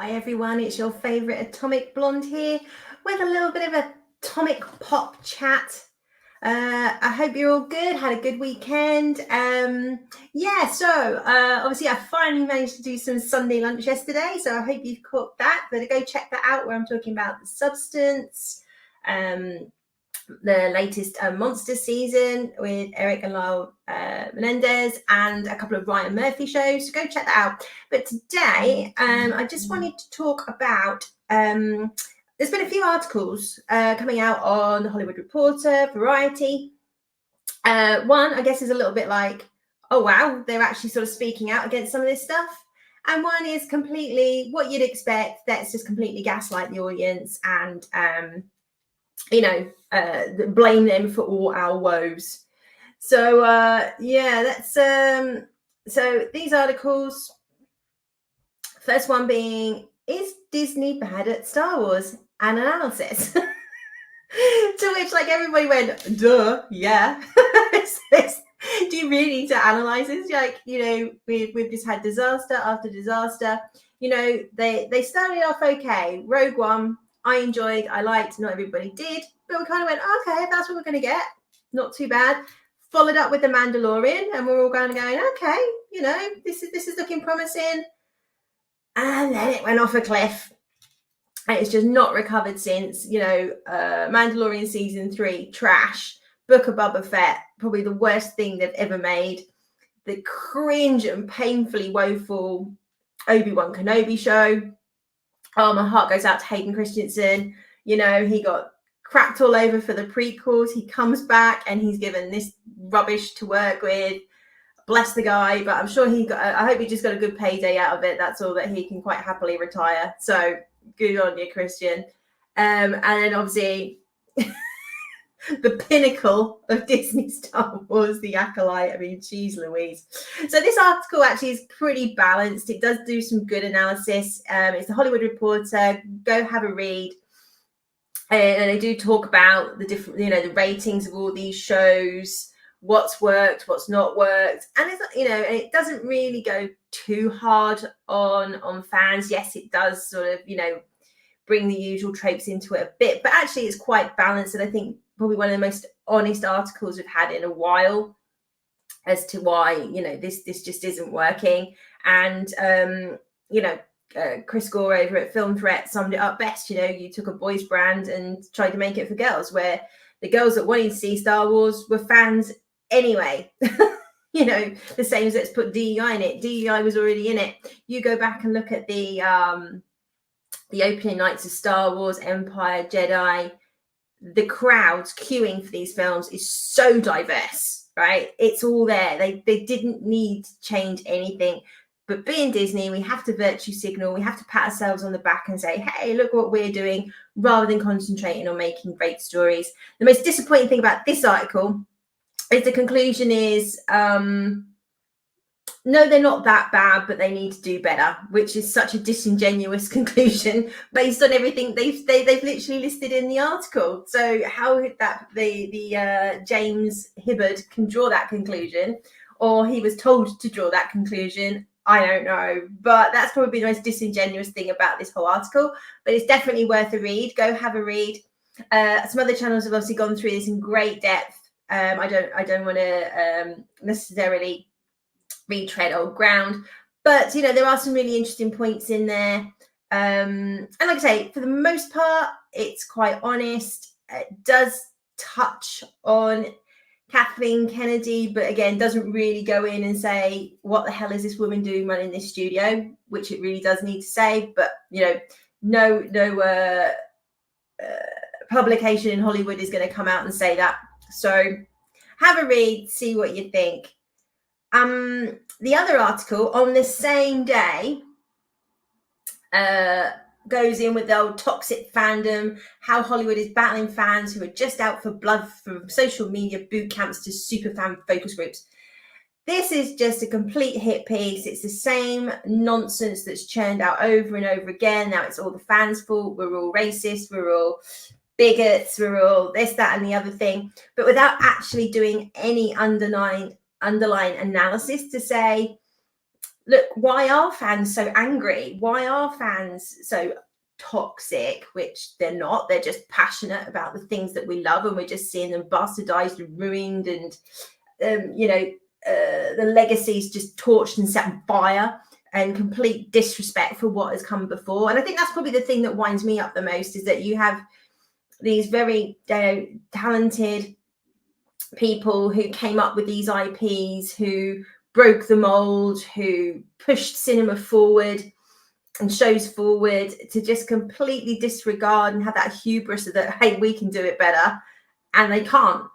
Hi everyone, it's your favourite Atomic Blonde here with a little bit of a Atomic Pop chat. I hope you're all good, had a good weekend. Obviously I finally managed to do some Sunday lunch yesterday, so I hope you've caught that. But go check that out where I'm talking about The Substance, the latest Monster season with Eric and Lyle Menendez, and a couple of Ryan Murphy shows. So go check that out. But today, I just wanted to talk about. There's been a few articles coming out on The Hollywood Reporter, Variety. One, I guess, is a little bit like, oh wow, they're actually sort of speaking out against some of this stuff. And one is completely what you'd expect. Let's just completely gaslight the audience and blame them for all our woes. So that's so these articles. First one being, is Disney bad at Star Wars? An analysis. To which everybody went, duh, yeah. Do you really need to analyze this? We've just had disaster after disaster. They started off okay. Rogue One, I enjoyed, I liked, not everybody did, but we kind of went, okay, that's what we're going to get. Not too bad. Followed up with The Mandalorian, and we're all going, okay, this is looking promising. And then it went off a cliff. And it's just not recovered since. Mandalorian season 3, trash. Book of Boba Fett, probably the worst thing they've ever made. The cringe and painfully woeful Obi-Wan Kenobi show. Oh, my heart goes out to Hayden Christensen. He got crapped all over for the prequels. He comes back and he's given this rubbish to work with. Bless the guy, but I'm sure I hope he just got a good payday out of it. That's all, that he can quite happily retire. So good on you, Christian. And then obviously the pinnacle of Disney Star Wars, The Acolyte. I mean, geez Louise. So this article actually is pretty balanced. It does do some good analysis. It's The Hollywood Reporter. Go have a read. And they do talk about the different, the ratings of all these shows, what's worked, what's not worked. And it's, it doesn't really go too hard on fans. Yes, it does sort of, bring the usual tropes into it a bit, but actually it's quite balanced. And I think probably one of the most honest articles we've had in a while as to why, this just isn't working. And, Chris Gore over at Film Threat summed it up best. You took a boys brand and tried to make it for girls, where the girls that wanted to see Star Wars were fans anyway. The same as let's put DEI in it. DEI was already in it. You go back and look at the opening nights of Star Wars, Empire, Jedi. The crowds queuing for these films is so diverse, right? It's all there. They didn't need to change anything. But being Disney, we have to virtue signal. We have to pat ourselves on the back and say, hey, look what we're doing, rather than concentrating on making great stories. The most disappointing thing about this article is the conclusion is, no, they're not that bad, but they need to do better, which is such a disingenuous conclusion based on everything they've literally listed in the article. So how that the James Hibbard can draw that conclusion, or he was told to draw that conclusion, I don't know. But that's probably the most disingenuous thing about this whole article. But it's definitely worth a read. Go have a read. Some other channels have obviously gone through this in great depth. I don't want to necessarily retread old ground, but there are some really interesting points in there. And like I say, for the most part, it's quite honest. It does touch on Kathleen Kennedy, but again, doesn't really go in and say, what the hell is this woman doing running this studio, which it really does need to say. But no publication in Hollywood is going to come out and say that. So have a read, see what you think. The other article on the same day goes in with the old toxic fandom, how Hollywood is battling fans who are just out for blood, from social media boot camps to super fan focus groups. This is just a complete hit piece. It's the same nonsense that's churned out over and over again. Now it's all the fans' fault. We're all racist. We're all bigots. We're all this, that, and the other thing. But without actually doing any underlying analysis to say, look, why are fans so angry? Why are fans so toxic? Which they're not. They're just passionate about the things that we love, and we're just seeing them bastardized and ruined, and the legacies just torched and set on fire, and complete disrespect for what has come before. And I think that's probably the thing that winds me up the most, is that you have these very talented people who came up with these IPs, who broke the mold, who pushed cinema forward and shows forward, to just completely disregard and have that hubris of that, hey, we can do it better, and they can't.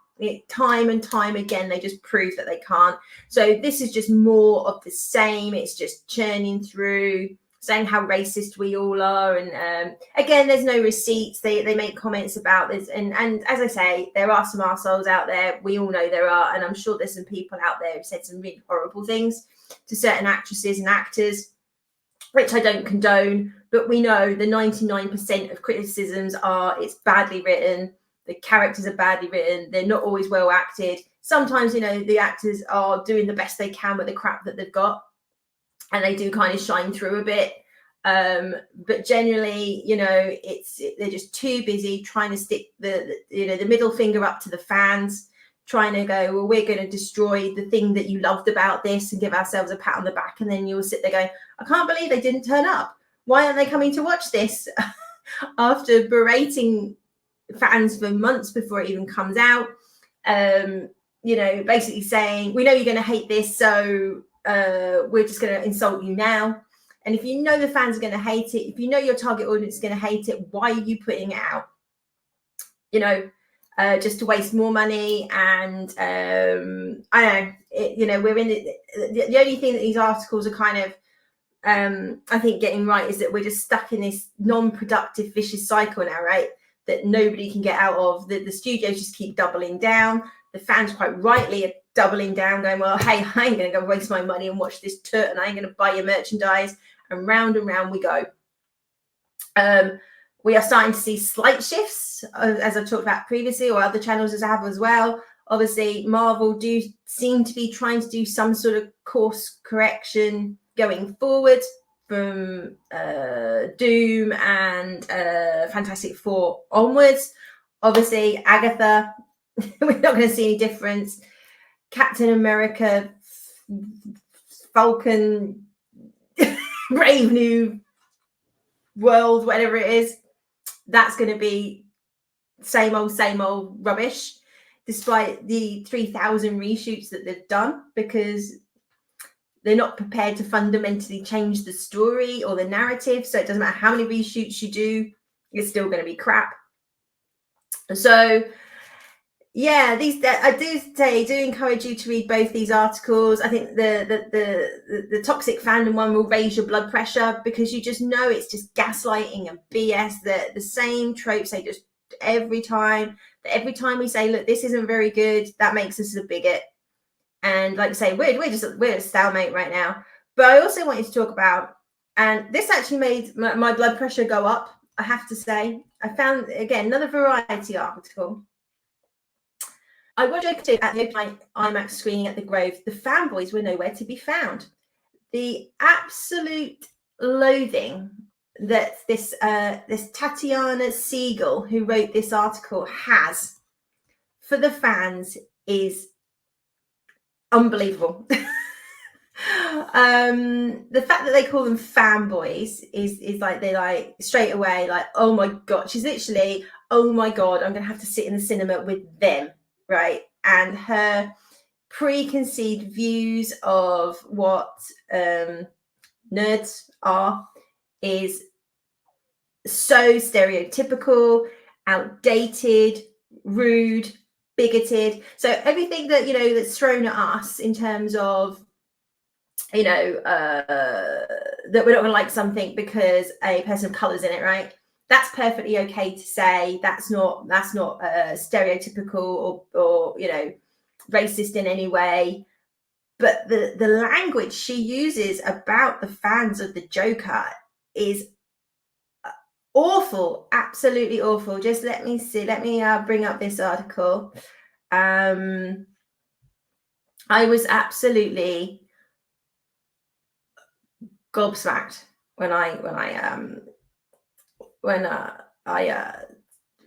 Time and time again, they just prove that they can't. So this is just more of the same. It's just churning through, saying how racist we all are. And again, there's no receipts. They make comments about this. And as I say, there are some arseholes out there. We all know there are. And I'm sure there's some people out there who've said some really horrible things to certain actresses and actors, which I don't condone. But we know the 99% of criticisms are, it's badly written. The characters are badly written. They're not always well acted. Sometimes, the actors are doing the best they can with the crap that they've got, and they do kind of shine through a bit. But generally, they're just too busy trying to stick the middle finger up to the fans, trying to go, well, we're going to destroy the thing that you loved about this and give ourselves a pat on the back. And then you'll sit there going, I can't believe they didn't turn up. Why aren't they coming to watch this? After berating fans for months before it even comes out, basically saying, we know you're going to hate this, so we're just going to insult you now. And if you know the fans are going to hate it, if you know your target audience is going to hate it, why are you putting it out? Just to waste more money. And I know, we're in the only thing that these articles are kind of I think getting right is that we're just stuck in this non-productive vicious cycle now, right? That nobody can get out of. The studios just keep doubling down. The fans quite rightly are doubling down, going, well, hey, I ain't going to go waste my money and watch this tut, and I ain't going to buy your merchandise. And round we go. We are starting to see slight shifts, as I've talked about previously, or other channels as I have as well. Obviously, Marvel do seem to be trying to do some sort of course correction going forward from Doom and Fantastic Four onwards. Obviously, Agatha, we're not going to see any difference. Captain America, Falcon, Brave New World, whatever it is, that's going to be same old rubbish, despite the 3,000 reshoots that they've done, because they're not prepared to fundamentally change the story or the narrative. So it doesn't matter how many reshoots you do, it's still going to be crap. So yeah, I do encourage you to read both these articles. I think the toxic fandom one will raise your blood pressure, because you just know it's just gaslighting and BS. The same tropes they just every time we say, look, this isn't very good, that makes us a bigot. And like I say, we're a stalemate right now. But I also wanted to talk about, and this actually made my blood pressure go up, I have to say. I found, again, another Variety article. I watched at the open IMAX screening at the Grove. The fanboys were nowhere to be found. The absolute loathing that this Tatiana Siegel, who wrote this article, has for the fans is unbelievable. The fact that they call them fanboys is like, they like straight away like, oh my god, she's literally, oh my god, I'm gonna have to sit in the cinema with them, right? And her preconceived views of what nerds are is so stereotypical, outdated, rude, bigoted. So everything that that's thrown at us in terms of that we're not going to like something because a person of color's in it, right? That's perfectly okay to say. That's not stereotypical or racist in any way. But the language she uses about the fans of the Joker is awful, absolutely awful. Just let me see. Let me bring up this article. I was absolutely gobsmacked when I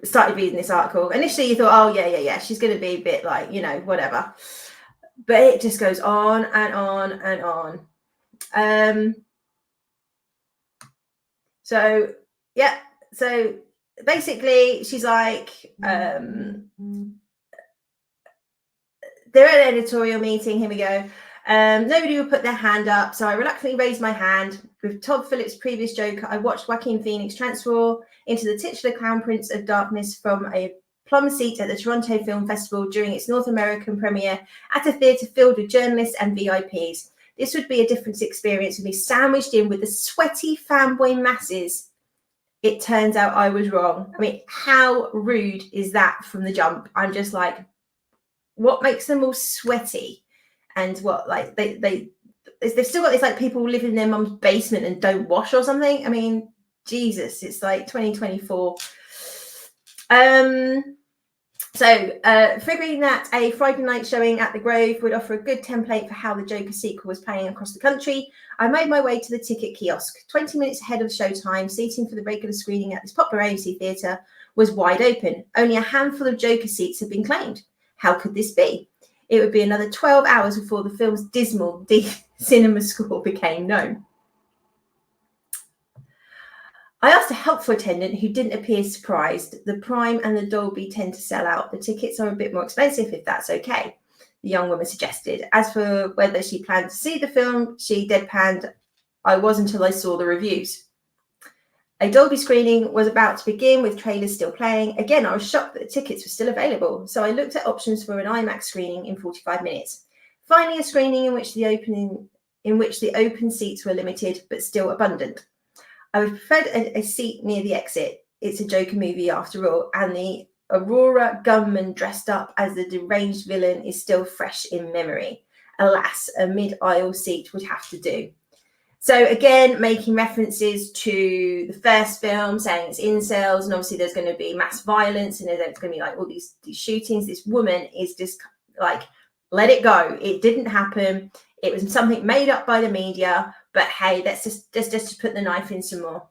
started reading this article. Initially, you thought, oh yeah, she's going to be a bit like, you know, whatever. But it just goes on and on and on. So yeah, so basically, she's like, they're at an editorial meeting. Here we go. Nobody would put their hand up, so I reluctantly raised my hand. With Todd Phillips' previous Joker, I watched Joaquin Phoenix transform into the titular Crown Prince of Darkness from a plum seat at the Toronto Film Festival during its North American premiere at a theatre filled with journalists and VIPs. This would be a different experience with me sandwiched in with the sweaty fanboy masses. It turns out I was wrong. I mean, how rude is that from the jump? I'm just like, what makes them all sweaty? And what, like, they've still got this, like, people live in their mum's basement and don't wash or something. I mean, Jesus, it's like 2024. Figuring that a Friday night showing at the Grove would offer a good template for how the Joker sequel was playing across the country, I made my way to the ticket kiosk. 20 minutes ahead of showtime, seating for the regular screening at this popular AMC theatre was wide open. Only a handful of Joker seats had been claimed. How could this be? It would be another 12 hours before the film's dismal cinema score became known. I asked a helpful attendant who didn't appear surprised. The Prime and the Dolby tend to sell out. The tickets are a bit more expensive if that's okay, the young woman suggested. As for whether she planned to see the film, she deadpanned, I was until I saw the reviews. A Dolby screening was about to begin with trailers still playing. Again, I was shocked that the tickets were still available, so I looked at options for an IMAX screening in 45 minutes. Finding a screening in which the open seats were limited but still abundant. I would prefer a seat near the exit. It's a Joker movie after all, and the Aurora gunman dressed up as the deranged villain is still fresh in memory. Alas, a mid-aisle seat would have to do. So again, making references to the first film, saying it's incels, and obviously there's going to be mass violence, and there's going to be like all these shootings. This woman is just like, let it go. It didn't happen. It was something made up by the media. But hey, let's just put the knife in some more.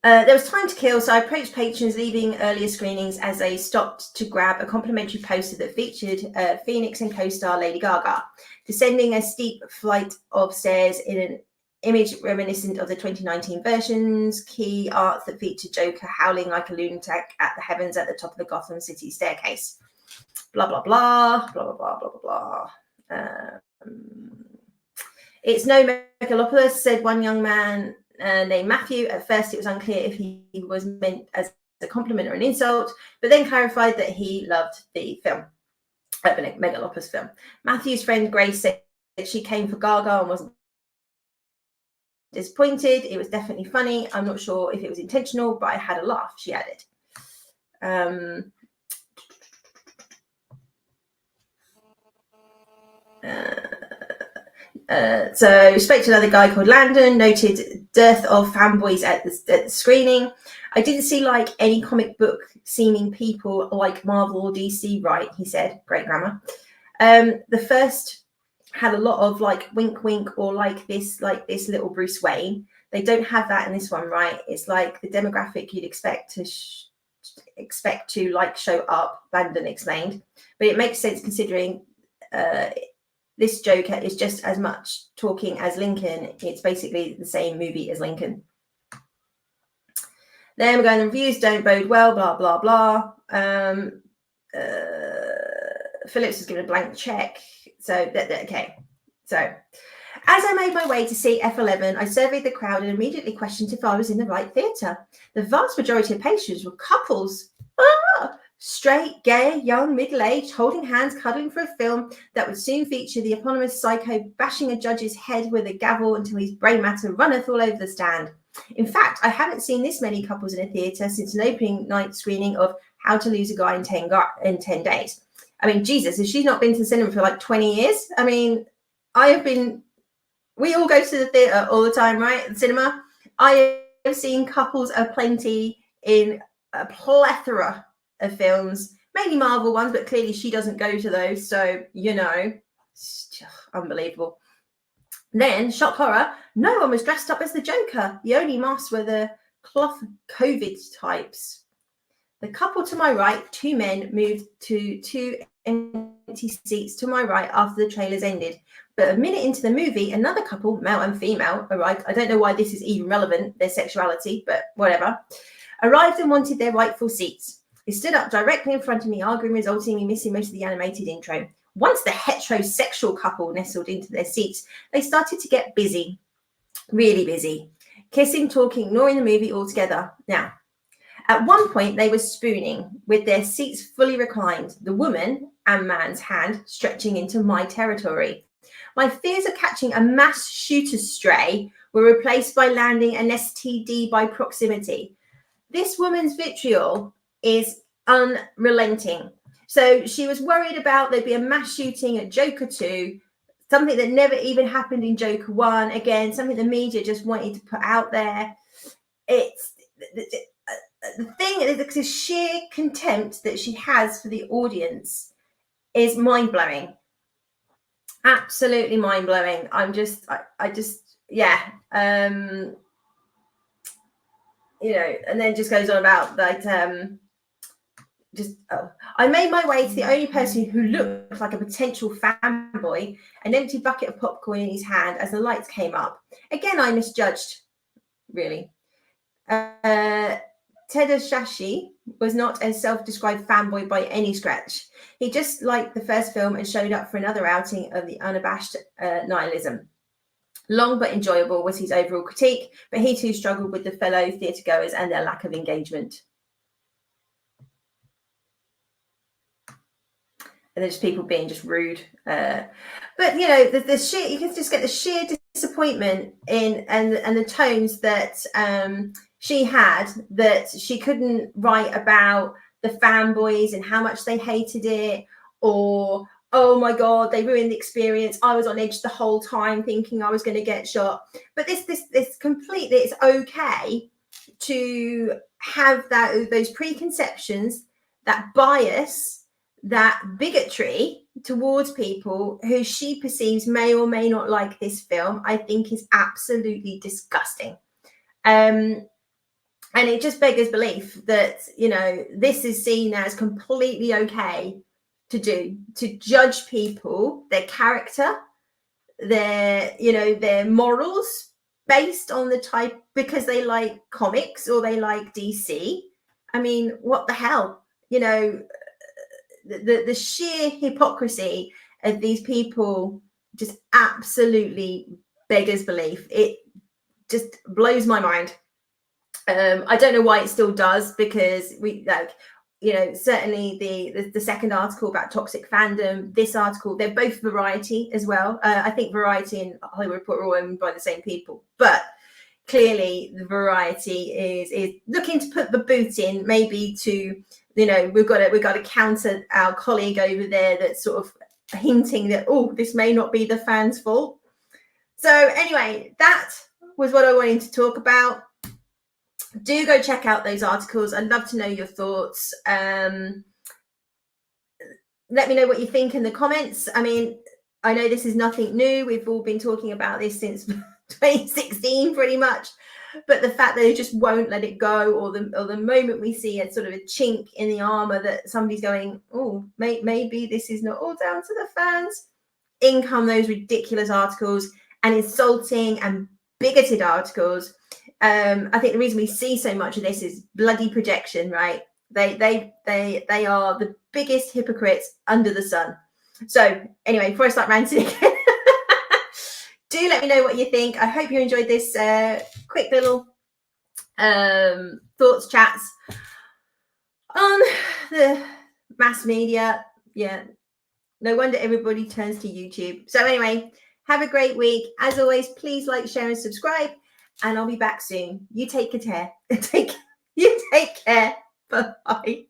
There was time to kill, so I approached patrons leaving earlier screenings as they stopped to grab a complimentary poster that featured Phoenix and co-star Lady Gaga descending a steep flight of stairs in an image reminiscent of the 2019 versions. Key art that featured Joker howling like a lunatic at the heavens at the top of the Gotham City staircase. Blah, blah, blah, blah, blah, blah, blah, blah. It's no Megalopolis, said one young man named Matthew. At first, it was unclear if he was meant as a compliment or an insult, but then clarified that he loved the film, Megalopolis film. Matthew's friend Grace said that she came for Gaga and wasn't disappointed. It was definitely funny. I'm not sure if it was intentional, but I had a laugh, she added. So spoke to another guy called Landon, noted dearth of fanboys at the screening. I didn't see like any comic book seeming people like Marvel or DC, right? He said, great grammar. The first had a lot of like wink wink or like this little Bruce Wayne. They don't have that in this one, right? It's like the demographic you'd expect to like show up, Landon explained. But it makes sense considering this Joker is just as much talking as Lincoln. It's basically the same movie as Lincoln. Then we're going, the reviews don't bode well, blah, blah, blah. Phillips was given a blank check. So, okay. So, as I made my way to see F11, I surveyed the crowd and immediately questioned if I was in the right theatre. The vast majority of patrons were couples. Straight, gay, young, middle-aged, holding hands, cuddling for a film that would soon feature the eponymous psycho bashing a judge's head with a gavel until his brain matter runneth all over the stand. In fact, I haven't seen this many couples in a theatre since an opening night screening of How to Lose a Guy in 10 Days. I mean, Jesus, has she not been to the cinema for like 20 years? I mean, we all go to the theatre all the time, right? The cinema. I have seen couples aplenty in a plethora of films, mainly Marvel ones, but clearly she doesn't go to those, so you know, it's unbelievable. Then, shock horror, no one was dressed up as the Joker. The only masks were the cloth COVID types. The couple to my right, two men, moved to two empty seats to my right after the trailers ended. But a minute into the movie, another couple, male and female, arrived. I don't know why this is even relevant, their sexuality, but whatever, arrived and wanted their rightful seats. They stood up directly in front of me, arguing, resulting in missing most of the animated intro. Once the heterosexual couple nestled into their seats, they started to get busy, really busy, kissing, talking, ignoring the movie altogether. Now, at one point, they were spooning with their seats fully reclined, the woman and man's hand stretching into my territory. My fears of catching a mass shooter stray were replaced by landing an STD by proximity. This woman's vitriol is unrelenting. So she was worried about there'd be a mass shooting at Joker 2, something that never even happened in Joker 1. Again, something the media just wanted to put out there. It's the thing, the sheer contempt that she has for the audience is mind-blowing. Absolutely mind-blowing. I just, yeah. You know, and then just goes on about that, I made my way to the only person who looked like a potential fanboy, an empty bucket of popcorn in his hand as the lights came up. Again, I misjudged, really. Tedashashi was not a self-described fanboy by any stretch. He just liked the first film and showed up for another outing of the unabashed nihilism. Long but enjoyable was his overall critique, but he too struggled with the fellow theatregoers and their lack of engagement. And there's people being just rude. But, you know, the sheer, you can just get the sheer disappointment in and the tones that she had, that she couldn't write about the fanboys and how much they hated it, or, oh my God, they ruined the experience. I was on edge the whole time thinking I was going to get shot. But this completely, it's okay to have those preconceptions, that bias, that bigotry towards people who she perceives may or may not like this film. I think is absolutely disgusting. And it just beggars belief that, you know, this is seen as completely okay to do, to judge people, their character, their, you know, their morals based on the type, because they like comics or they like DC. I mean, what the hell? You know, the sheer hypocrisy of these people just absolutely beggars belief. It just blows my mind. I don't know why it still does, because we, like, you know, certainly the second article about toxic fandom, this article, they're both Variety as well. I think Variety and Hollywood Report are all owned by the same people, but clearly the Variety is looking to put the boot in, maybe to, you know, we've got to counter our colleague over there that's sort of hinting that, oh, this may not be the fans' fault. So anyway, that was what I wanted to talk about. Do go check out those articles. I'd love to know your thoughts. Let me know what you think in the comments. I mean, I know this is nothing new. We've all been talking about this since 2016 pretty much, but the fact that they just won't let it go, or the moment we see a sort of a chink in the armor that somebody's going, oh, maybe this is not all down to the fans, in come those ridiculous articles and insulting and bigoted articles. I think the reason we see so much of this is bloody projection, right? They are the biggest hypocrites under the sun. So anyway, before I start ranting again, do let me know what you think. I hope you enjoyed this quick little thoughts chats on the mass media. Yeah, no wonder everybody turns to YouTube. So anyway, have a great week. As always, please like, share, and subscribe. And I'll be back soon. You take care. You take care. Bye-bye.